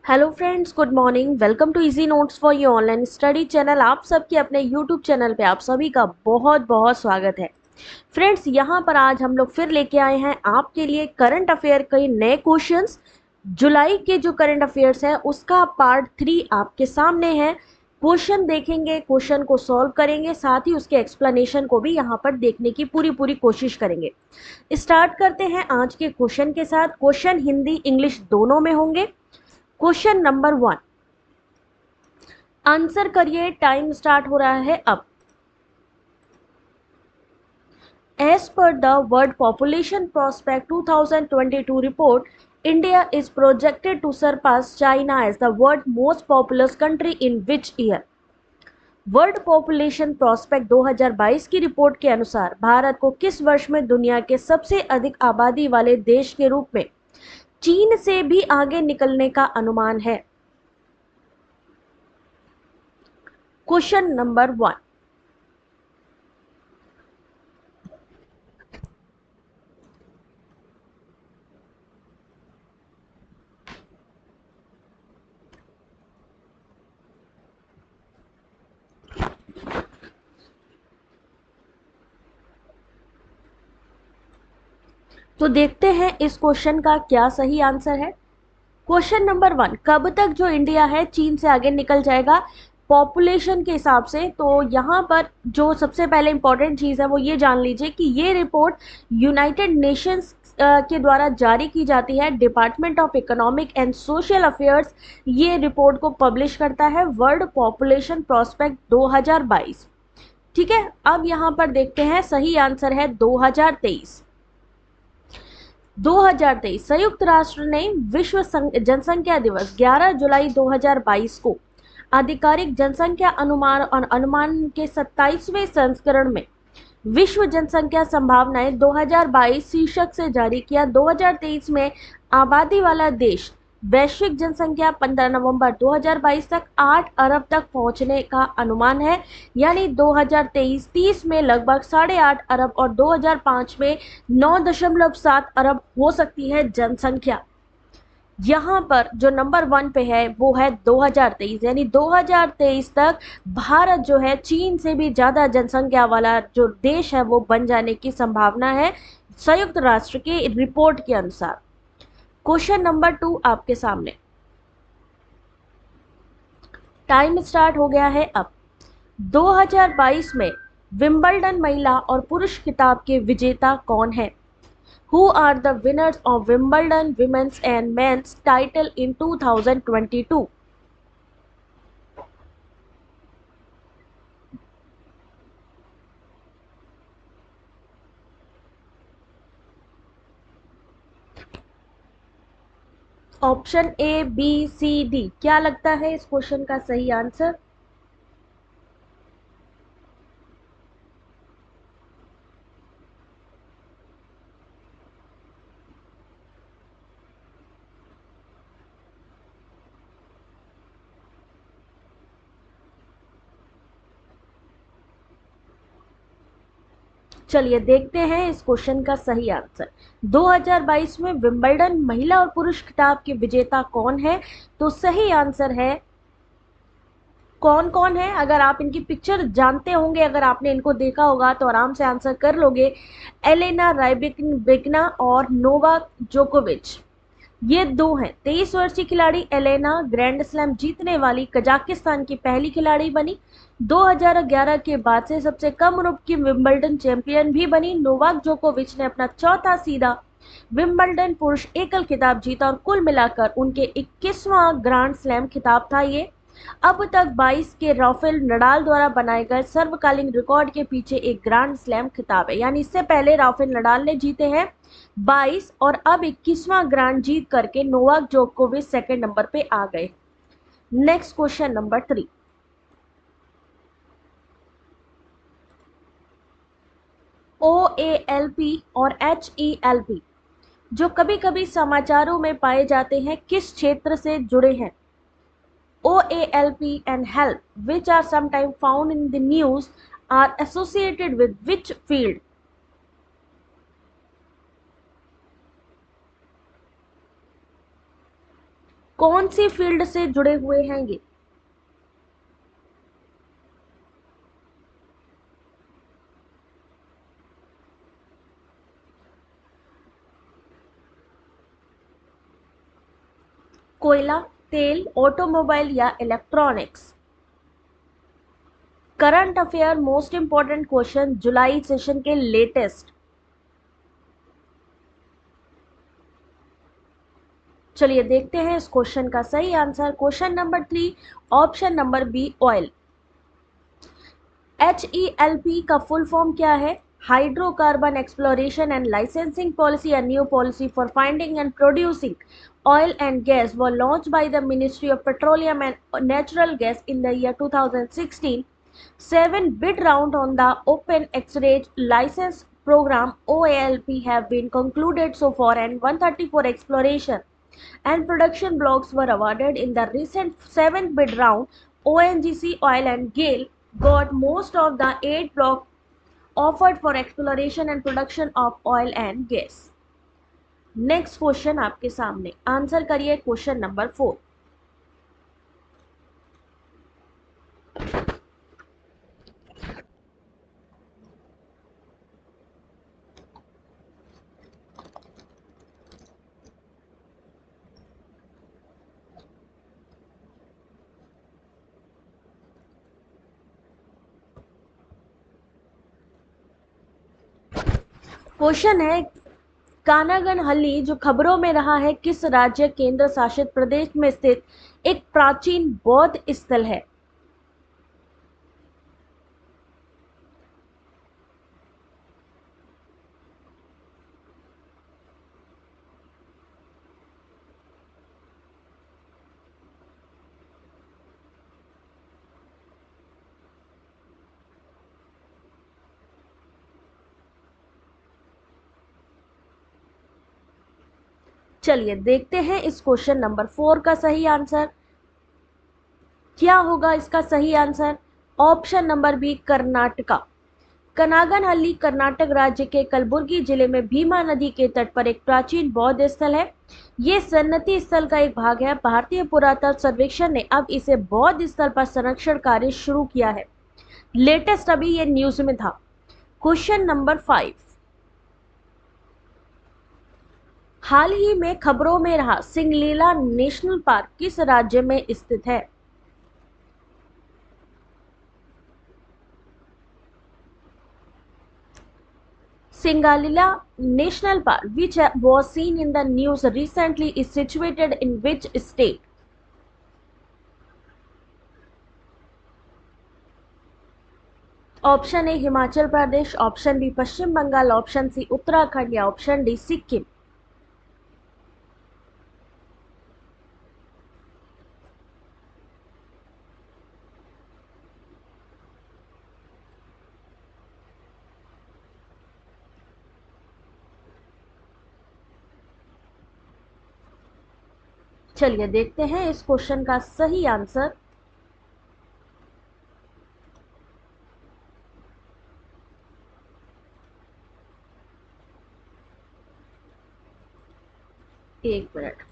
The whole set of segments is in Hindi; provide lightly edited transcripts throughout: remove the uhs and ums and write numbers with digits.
Hello friends, good morning. Welcome to easy notes for your online study channel. आप सबके अपने यूट्यूब चैनल पे आप सभी का बहुत बहुत स्वागत है। फ्रेंड्स, यहाँ पर आज हम लोग फिर लेके आए हैं आपके लिए करंट अफेयर के नए क्वेश्चंस। जुलाई के जो करंट अफेयर्स है उसका पार्ट 3 आपके सामने है। क्वेश्चन देखेंगे, क्वेश्चन को सॉल्व करेंगे, साथ ही उसके एक्सप्लेनेशन को भी यहाँ पर देखने की पूरी पूरी कोशिश करेंगे। स्टार्ट करते हैं आज के क्वेश्चन के साथ। क्वेश्चन हिंदी इंग्लिश दोनों में होंगे। क्वेश्चन नंबर 1, आंसर करिए। टाइम स्टार्ट हो रहा है अब। As per the World Population Prospect 2022 report, India is projected to surpass China as the world's most populous country in which year? World population prospect 2022 की रिपोर्ट के अनुसार भारत को किस वर्ष में दुनिया के सबसे अधिक आबादी वाले देश के रूप में चीन से भी आगे निकलने का अनुमान है? क्वेश्चन नंबर 1, तो देखते हैं इस क्वेश्चन का क्या सही आंसर है। क्वेश्चन नंबर 1, कब तक जो इंडिया है चीन से आगे निकल जाएगा पॉपुलेशन के हिसाब से? तो यहाँ पर जो सबसे पहले इंपॉर्टेंट चीज़ है वो ये जान लीजिए कि ये रिपोर्ट यूनाइटेड नेशंस के द्वारा जारी की जाती है। Department of economic and social affairs ये रिपोर्ट को पब्लिश करता है, वर्ल्ड पॉपुलेशन प्रोस्पेक्ट 2022। ठीक है, अब यहाँ पर देखते हैं सही आंसर है 2023। 2023 संयुक्त राष्ट्र ने विश्व जनसंख्या दिवस 11 जुलाई 2022 को आधिकारिक जनसंख्या अनुमान और अनुमान के 27वें संस्करण में विश्व जनसंख्या संभावनाएं 2022 शीर्षक से जारी किया। 2023 में आबादी वाला देश वैश्विक जनसंख्या 15 नवंबर 2022 तक 8 अरब तक पहुंचने का अनुमान है। यानी 2023-30 में लगभग 8.5 अरब और 2005 में 9.7 अरब हो सकती है जनसंख्या। यहाँ पर जो नंबर 1 पे है वो है 2023, यानी 2023 तक भारत जो है चीन से भी ज़्यादा जनसंख्या वाला जो देश है वो बन जाने की संभावना है संयुक्त राष्ट्र की रिपोर्ट के अनुसार। क्वेश्चन नंबर 2 आपके सामने। टाइम स्टार्ट हो गया है अब। 2022 में विंबलडन महिला और पुरुष खिताब के विजेता कौन है? Who are the winners of Wimbledon women's and men's title in 2022? Option A, B, C, D, क्या लगता है इस क्वेश्चन का सही आंसर? चलिए देखते हैं इस क्वेश्चन का सही आंसर। 2022 में विंबलडन महिला और पुरुष खिताब के विजेता कौन है? तो सही आंसर है, कौन कौन है अगर आप इनकी पिक्चर जानते होंगे, अगर आपने इनको देखा होगा तो आराम से आंसर कर लोगे। एलेना रायबिकना और नोवाक जोकोविच, ये दो हैं। 23 वर्षीय खिलाड़ी एलेना ग्रैंड स्लैम जीतने वाली कजाकिस्तान की पहली खिलाड़ी बनी। 2011 के बाद से सबसे कम उम्र की विंबलडन चैंपियन भी बनी। नोवाक जोकोविच ने अपना चौथा सीधा विंबलडन पुरुष एकल खिताब जीता और कुल मिलाकर उनके 21वां ग्रांड स्लैम खिताब था ये। अब तक 22 के राफेल नडाल द्वारा बनाए गए सर्वकालीन रिकॉर्ड के पीछे एक ग्रांड स्लैम खिताब है। यानी इससे पहले राफेल नडाल ने जीते हैं 22 और अब 21वां ग्रांड जीत करके नोवाक जोकोविच सेकंड नंबर पे आ गए। नेक्स्ट क्वेश्चन नंबर 3, OALP और HELP जो कभी कभी समाचारों में पाए जाते हैं किस क्षेत्र से जुड़े हैं? OALP and HELP, which are sometimes found in the news, are associated with which field? कौन सी फील्ड से जुड़े हुए हैं ये? कोयला, तेल, ऑटोमोबाइल या electronics? Current affair most important question जुलाई सेशन के लेटेस्ट। चलिए देखते हैं इस क्वेश्चन का सही answer. Question number 3, option number B, oil. HELP का फुल फॉर्म क्या है? Hydrocarbon exploration and licensing policy, a new policy for finding and producing oil and gas was launched by the Ministry of Petroleum and Natural Gas in the year 2016. 7 bid round on the open exchange license program OALP have been concluded so far, and 134 exploration and production blocks were awarded in the recent 7th bid round. ONGC Oil and GAIL got most of the 8 blocks offered for exploration and production of oil and gas. Next question आपके सामने, आंसर करिए क्वेश्चन नंबर 4। क्वेश्चन है, कानागनहल्ली जो खबरों में रहा है, किस राज्य केंद्र शासित प्रदेश में स्थित एक प्राचीन बौद्ध स्थल है? चलिए देखते हैं इस क्वेश्चन नंबर 4 का सही आंसर क्या होगा। इसका सही answer option number B, Karnataka. Kanaganahalli Karnataka राज्य के कलबुर्गी जिले में भीमा नदी के तट पर एक प्राचीन बौद्ध स्थल है। ये सन्नति स्थल का एक भाग है। भारतीय पुरातत्व सर्वेक्षण ने अब इसे बौद्ध स्थल पर संरक्षण कार्य शुरू किया है। लेटेस्ट अभी ये न्यूज में था। क्वेश्चन नंबर 5, हाल ही में खबरों में रहा सिंगलीला नेशनल पार्क किस राज्य में स्थित है? Singalila National Park, which was seen in the news recently, is situated in which state? Option A Himachal Pradesh, option B Paschim Bangal, option C Uttarakhand या ऑप्शन डी सिक्किम। चलिए देखते हैं इस क्वेश्चन का सही आंसर। एक मिनट।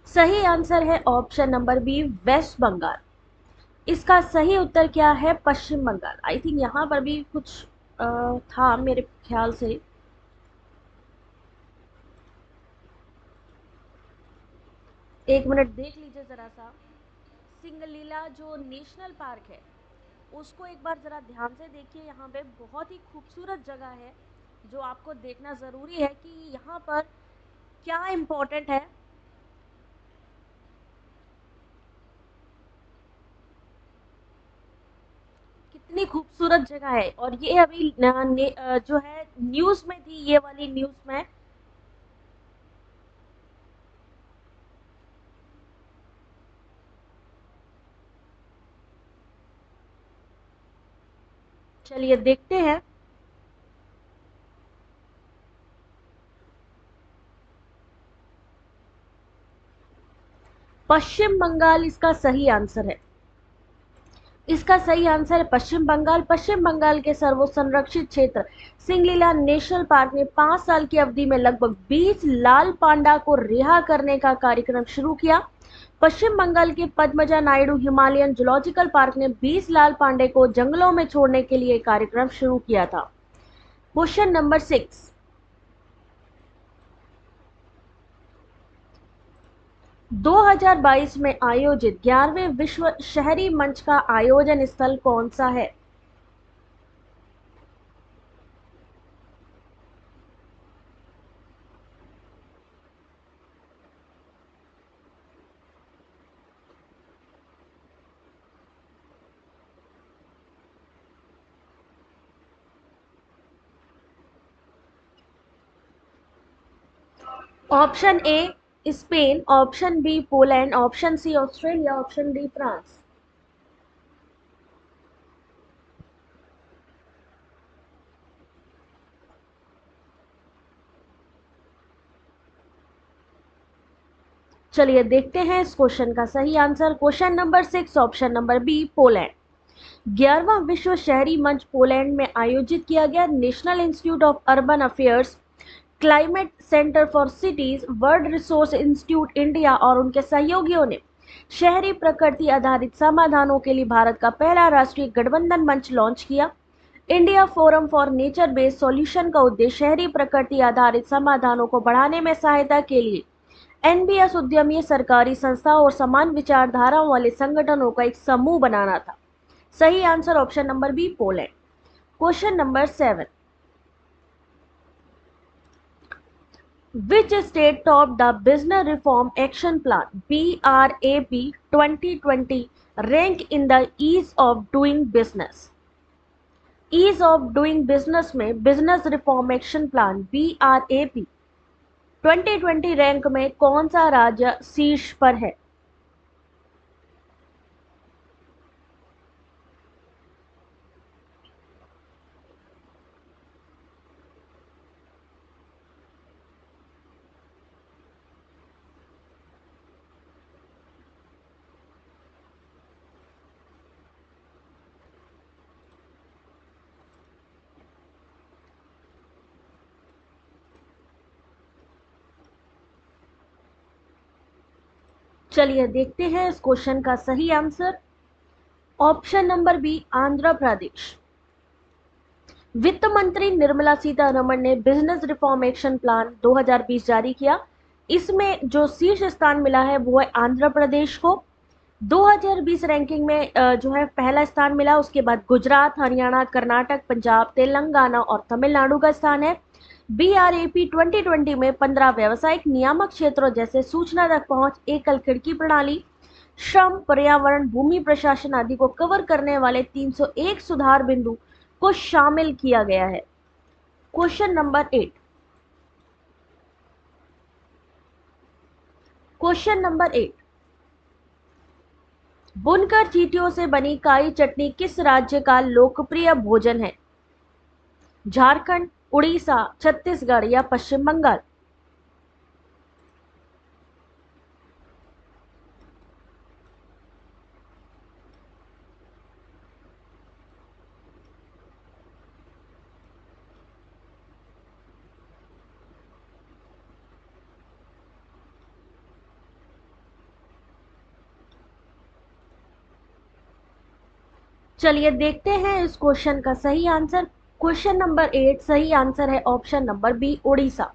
सही आंसर है option number B, West Bengal. इसका सही उत्तर क्या है? पश्चिम बंगाल। आई थिंक यहाँ पर भी कुछ था मेरे ख्याल से। एक मिनट देख लीजिए जरा सा। सिंगलीला जो नेशनल पार्क है उसको एक बार जरा ध्यान से देखिए। यहाँ पे बहुत ही खूबसूरत जगह है जो आपको देखना जरूरी है कि यहाँ पर क्या इम्पोर्टेंट है। कितनी खूबसूरत जगह है, और ये अभी जो है न्यूज में थी, ये वाली न्यूज में। चलिए देखते हैं। पश्चिम बंगाल इसका सही आंसर है। इसका सही आंसर है पश्चिम बंगाल। पश्चिम बंगाल के सर्वोच्च संरक्षित क्षेत्र सिंगलीला नेशनल पार्क ने 5 साल की अवधि में लगभग 20 लाल पांडा को रिहा करने का कार्यक्रम शुरू किया। पश्चिम बंगाल के Padmaja Naidu Himalayan zoological park ने 20 लाल पांडे को जंगलों में छोड़ने के लिए कार्यक्रम शुरू किया था। क्वेश्चन नंबर 6, 2022 में आयोजित 11वें विश्व शहरी मंच का आयोजन स्थल कौन सा है? Option A Spain, option B Poland, option C Australia, option D France. चलिए देखते हैं इस क्वेश्चन का सही answer. Question number 6, option number B Poland. 11वां विश्व शहरी मंच पोलैंड में आयोजित किया गया। National Institute of Urban Affairs, Climate Centre for Cities, World Resource Institute India और उनके सहयोगियों ने शहरी प्रकृति आधारित समाधानों के लिए भारत का पहला राष्ट्रीय गठबंधन मंच लॉन्च किया। India forum for nature based solution का उद्देश्य शहरी प्रकृति आधारित समाधानों को बढ़ाने में सहायता के लिए एनबीएस उद्यमी, सरकारी संस्थाओं और समान विचारधाराओं वाले संगठनों का एक समूह बनाना था। सही answer option number B Poland. Question number 7, which state topped the business reform action plan BRAP 2020 rank in the ease of doing business? Ease of doing business में business reform action plan BRAP 2020 rank में कौन सा राज्य शीर्ष पर है? चलिए देखते हैं इस क्वेश्चन का सही answer. Option number B Andhra Pradesh. वित्त मंत्री निर्मला सीतारमण ने बिजनेस रिफॉर्म एक्शन प्लान 2020 जारी किया। इसमें जो शीर्ष स्थान मिला है वो है आंध्र प्रदेश को। 2020 रैंकिंग में जो है पहला स्थान मिला। उसके बाद गुजरात, हरियाणा, कर्नाटक, पंजाब, तेलंगाना और तमिलनाडु का स्थान है। BRAP 2020 में 15 व्यावसायिक नियामक क्षेत्रों जैसे सूचना तक पहुंच, एकल खिड़की प्रणाली, श्रम, पर्यावरण, भूमि प्रशासन आदि को कवर करने वाले 301 सुधार बिंदु को शामिल किया गया है। क्वेश्चन नंबर 8, क्वेश्चन नंबर 8, बुनकर चींटियों से बनी काई चटनी किस राज्य का लोकप्रिय भोजन है? झारखंड, उड़ीसा, छत्तीसगढ़ या पश्चिम बंगाल? चलिए देखते हैं इस क्वेश्चन का सही आंसर। क्वेश्चन नंबर 8 सही आंसर है ऑप्शन नंबर बी उड़ीसा।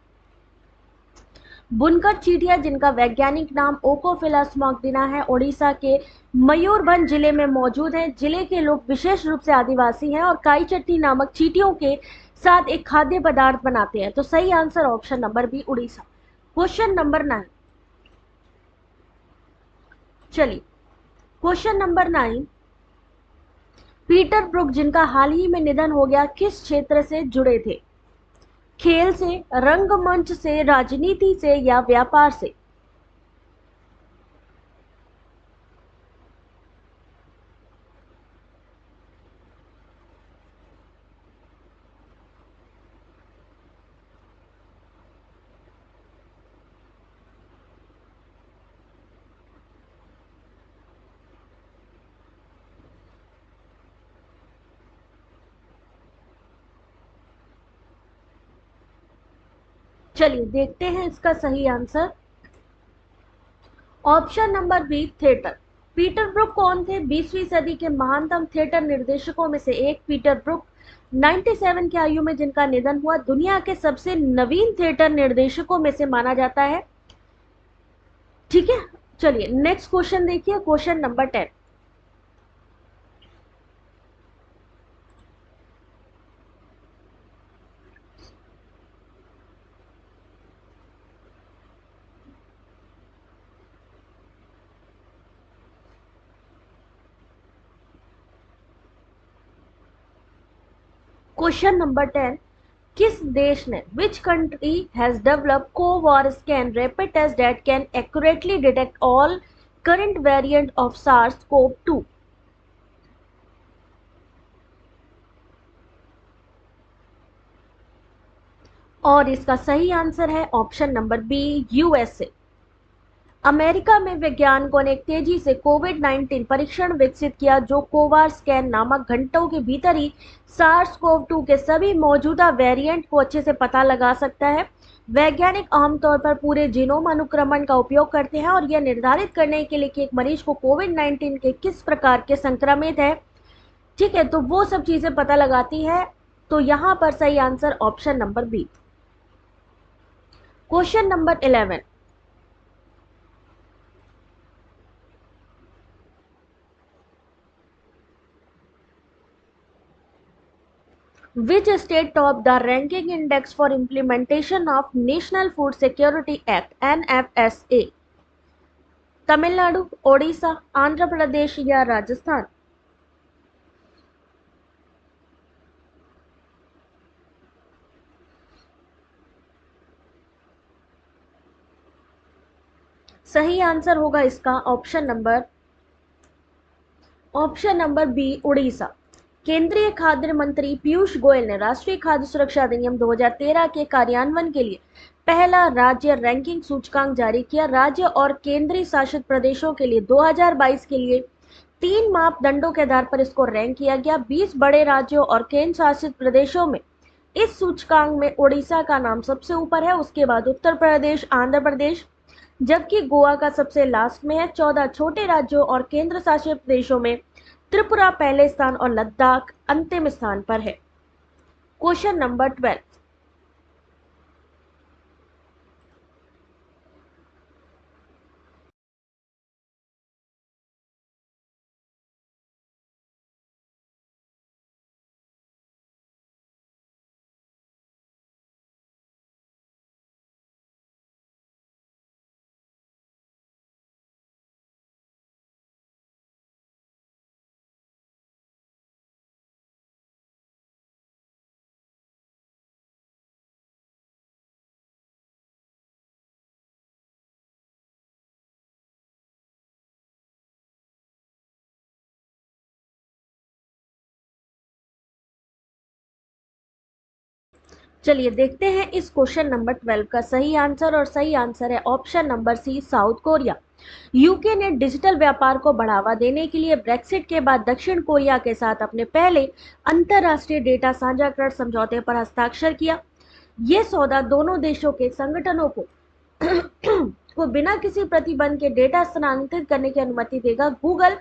बुनकर चींटियां जिनका वैज्ञानिक नाम ओकोफिला स्मॉक्डिना है, उड़ीसा के मयूरभंज जिले में मौजूद है। जिले के लोग विशेष रूप से आदिवासी हैं और काई चट्टी नामक चींटियों के साथ एक खाद्य पदार्थ बनाते हैं। तो सही answer option number B Orissa. Question number 9, चलिए क्वेश्चन नंबर 9, पीटर ब्रुक जिनका हाल ही में निधन हो गया किस क्षेत्र से जुड़े थे? खेल से, रंगमंच से, राजनीति से या व्यापार से? चलिए देखते हैं इसका सही answer. Option number B, theatre. Peter Brook कौन थे? 20वीं सदी के महानतम थिएटर निर्देशकों में से एक पीटर ब्रुक 97 की आयु में जिनका निधन हुआ, दुनिया के सबसे नवीन थिएटर निर्देशकों में से माना जाता है। ठीक है, चलिए नेक्स्ट क्वेश्चन देखिए, क्वेश्चन नंबर 10। क्वेश्चन नंबर 10, किस देश ने, which country has developed CoVarScan rapid test that can accurately detect all current variant of SARS CoV 2? और इसका सही आंसर है option number B, USA. America में वैज्ञानिकों ने एक तेजी से कोविड 19 परीक्षण विकसित किया जो कोवार स्कैन नामक घंटों के भीतर ही सार्स कोव 2 के सभी मौजूदा वेरिएंट को अच्छे से पता लगा सकता है। वैज्ञानिक आमतौर पर पूरे जीनोम अनुक्रमण का उपयोग करते हैं और यह निर्धारित करने के लिए कि एक मरीज को कोविड 19 के किस प्रकार के संक्रमित है, ठीक है, तो वो सब चीजें पता लगाती है। तो यहां पर सही answer option number B. Question number 11। Which state topped the ranking index for implementation of National Food Security Act (NFSA)? Tamil Nadu, Odisha, Andhra Pradesh या राजस्थान? सही आंसर होगा इसका ऑप्शन नंबर बी, उड़ीसा। केंद्रीय खाद्य मंत्री पीयूष गोयल ने राष्ट्रीय खाद्य सुरक्षा अधिनियम 2013 के कार्यान्वयन के लिए पहला राज्य रैंकिंग सूचकांक जारी किया। राज्य और केंद्रीय शासित प्रदेशों के लिए 2022 के लिए 3 मापदंडों के आधार पर इसको रैंक किया गया। 20 बड़े राज्यों और केंद्र शासित प्रदेशों में इस सूचकांक में उड़ीसा का नाम सबसे ऊपर है, उसके बाद उत्तर प्रदेश, आंध्र प्रदेश, जबकि गोवा का सबसे लास्ट में है। 14 छोटे राज्यों और केंद्र शासित प्रदेशों में त्रिपुरा पहले स्थान और लद्दाख अंतिम स्थान पर है। क्वेश्चन नंबर 12। चलिए देखते हैं इस क्वेश्चन नंबर 12 का सही आंसर, और सही आंसर है option number C, South Korea. UK ने डिजिटल व्यापार को बढ़ावा देने के लिए ब्रेक्सिट के बाद दक्षिण कोरिया के साथ अपने पहले अंतरराष्ट्रीय डेटा साझाकरण समझौते पर हस्ताक्षर किया। ये सौदा दोनों देशों के संगठनों को को बिना किसी प्रतिबंध के डेटा स्थानांतरित करने की अनुमति देगा। गूगल,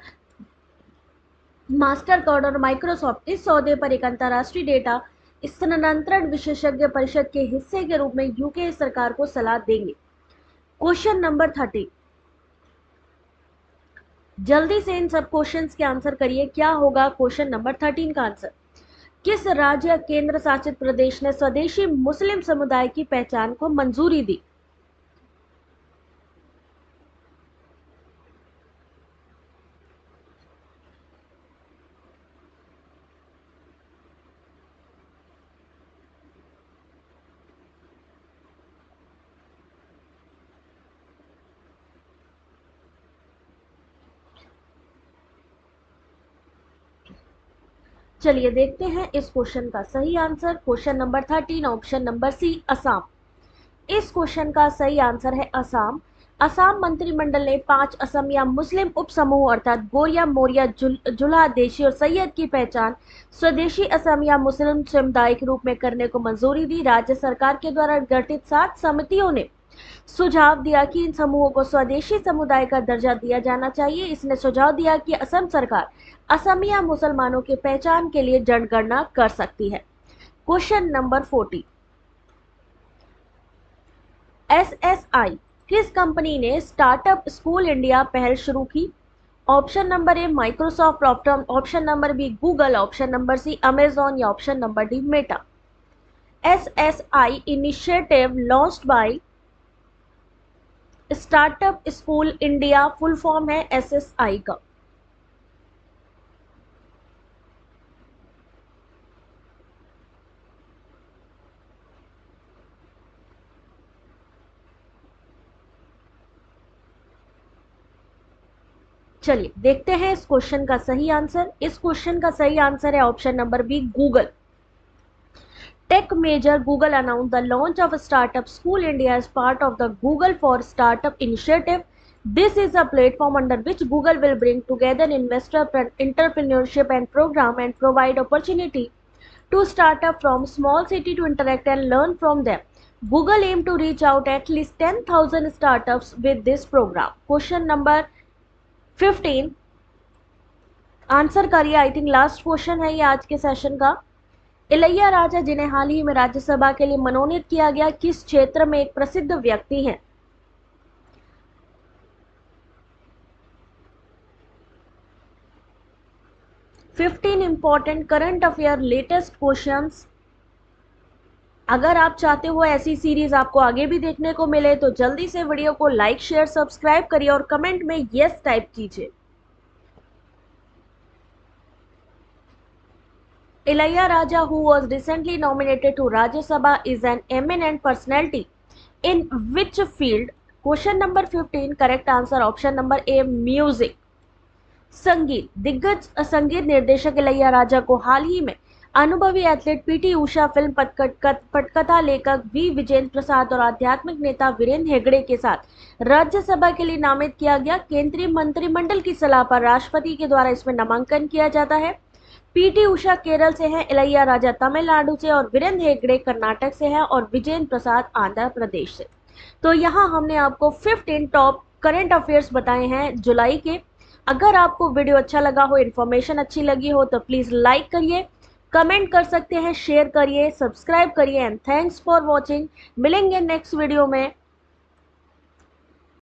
मास्टर कार्ड और माइक्रोसॉफ्ट इस सौदे पर एक अंतर्राष्ट्रीय डेटा स्थानांतरण विशेषज्ञ परिषद के हिस्से के रूप में यूके सरकार को सलाह देंगे। Question number 30। जल्दी से इन सब क्वेश्चंस के आंसर करिए। क्या होगा क्वेश्चन नंबर 13 का आंसर? किस राज्य केंद्र शासित प्रदेश ने स्वदेशी मुस्लिम समुदाय की पहचान को मंजूरी दी? चलिए देखते हैं इस क्वेश्चन का सही answer. Question number 13, option number C, Assam. इस क्वेश्चन का सही आंसर है असम। असम मंत्रिमंडल ने 5 असमिया मुस्लिम उप समूह अर्थात गोरिया, मोरिया, जुल्हा, देशी और सैयद की पहचान स्वदेशी असमिया मुस्लिम समुदाय के रूप में करने को मंजूरी दी। राज्य सरकार के द्वारा गठित 7 समितियों ने सुझाव दिया कि इन समूहों को स्वदेशी समुदाय का दर्जा दिया जाना चाहिए। इसने सुझाव दिया कि असम सरकार असमिया मुसलमानों की पहचान के लिए जनगणना कर सकती है। क्वेश्चन नंबर 40, SSI किस कंपनी ने स्टार्टअप स्कूल इंडिया पहल शुरू की? Option number A Microsoft, option number B Google, option number C Amazon या option number D Meta. SSI initiative launched by startup school India full form है SSI का। चलिए देखते हैं इस क्वेश्चन का सही आंसर। इस क्वेश्चन का सही आंसर है option number B Google. Tech major Google announced the launch of Startup School India as part of the Google for Startup initiative. This is a platform under which Google will bring together investor entrepreneurship and program and provide opportunity to startup from small city to interact and learn from them. Google aim to reach out at least 10,000 startups with this program. Question number 15 answer करिए। आई थिंक लास्ट क्वेश्चन है ये आज के सेशन का। इलैया राजा जिन्हें हाल ही में राज्यसभा के लिए मनोनीत किया गया किस क्षेत्र में एक प्रसिद्ध व्यक्ति हैं? Fifteen important current affair latest questions. अगर आप चाहते हो ऐसी सीरीज आपको आगे भी देखने को मिले तो जल्दी से वीडियो को लाइक, शेयर, सब्सक्राइब करिए और कमेंट में यस टाइप कीजिए। Ilayya Raja, who was recently nominated to Rajya Sabha, is an eminent personality in which field? Question number 15 correct answer option number A music। संगीत दिग्गज संगीत निर्देशक इलैया राजा को हाल ही में अनुभवी एथलीट PT उषा, फिल्म पटकथा लेखक V विजेंद्र प्रसाद और आध्यात्मिक नेता वीरेंद्र हेगड़े के साथ राज्यसभा के लिए नामित किया गया। केंद्रीय मंत्रिमंडल की सलाह पर राष्ट्रपति के द्वारा इसमें नामांकन किया जाता है। PT उषा केरल से हैं, इलैया राजा तमिलनाडु से और वीरेंद्र हेगड़े कर्नाटक से हैं और विजेंद्र प्रसाद आंध्र प्रदेश से। तो यहाँ हमने आपको 15 टॉप करंट अफेयर्स बताए हैं जुलाई के। अगर आपको वीडियो अच्छा लगा हो, इन्फॉर्मेशन अच्छी लगी हो तो प्लीज लाइक करिए, कमेंट कर सकते हैं, शेयर करिए, सब्सक्राइब करिए एंड थैंक्स फॉर वॉचिंग। मिलेंगे नेक्स्ट वीडियो में।